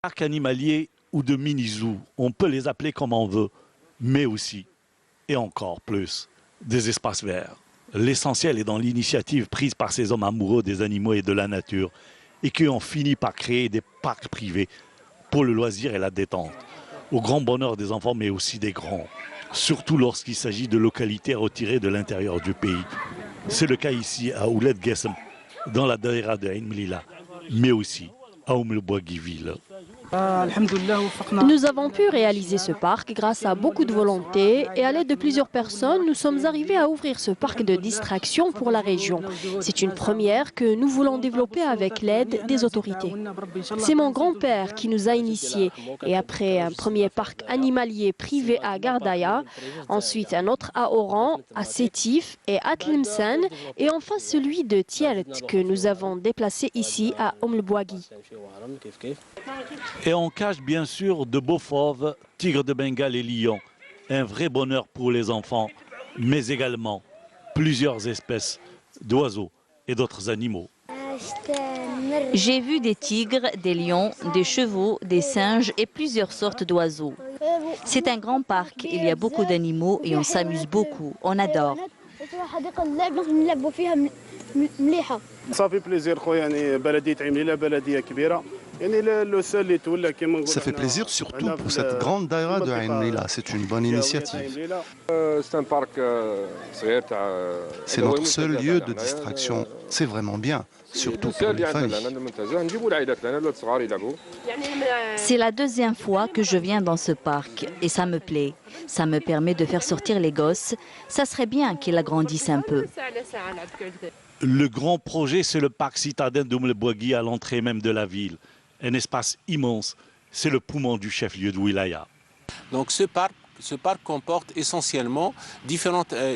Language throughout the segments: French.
Parcs animaliers ou de mini-zoos, on peut les appeler comme on veut, mais aussi, et encore plus, des espaces verts. L'essentiel est dans l'initiative prise par ces hommes amoureux des animaux et de la nature et qui ont fini par créer des parcs privés pour le loisir et la détente, au grand bonheur des enfants mais aussi des grands, surtout lorsqu'il s'agit de localités retirées de l'intérieur du pays. C'est le cas ici à Ouled Guessem, dans la daïra de Ain Melilla, mais aussi à Oumelbougui-Ville. Nous avons pu réaliser ce parc grâce à beaucoup de volonté et à l'aide de plusieurs personnes, nous sommes arrivés à ouvrir ce parc de distraction pour la région. C'est une première que nous voulons développer avec l'aide des autorités. C'est mon grand-père qui nous a initiés et après un premier parc animalier privé à Gardaya, ensuite un autre à Oran, à Sétif et à Tlemcen et enfin celui de Tielt que nous avons déplacé ici à Oumelbougui. Et on cache bien sûr de beaux fauves, tigres de Bengale et lions. Un vrai bonheur pour les enfants, mais également plusieurs espèces d'oiseaux et d'autres animaux. J'ai vu des tigres, des lions, des chevaux, des singes et plusieurs sortes d'oiseaux. C'est un grand parc, il y a beaucoup d'animaux et on s'amuse beaucoup, on adore. Ça fait plaisir surtout pour cette grande daïra de Ain Melilla. C'est une bonne initiative. C'est notre seul lieu de distraction. C'est vraiment bien, surtout pour les familles. C'est la deuxième fois que je viens dans ce parc et ça me plaît. Ça me permet de faire sortir les gosses. Ça serait bien qu'ils agrandissent un peu. Le grand projet, c'est le parc citadin d'Oumelbougui à l'entrée même de la ville. Un espace immense, c'est le poumon du chef-lieu de wilaya. Donc ce parc comporte essentiellement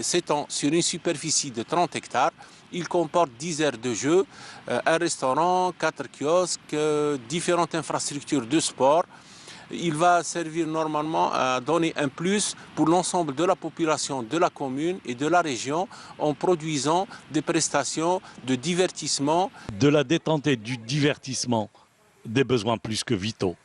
s'étend sur une superficie de 30 hectares. Il comporte 10 aires de jeu, un restaurant, 4 kiosques, différentes infrastructures de sport. Il va servir normalement à donner un plus pour l'ensemble de la population de la commune et de la région en produisant des prestations de divertissement. De la détente et du divertissement, des besoins plus que vitaux.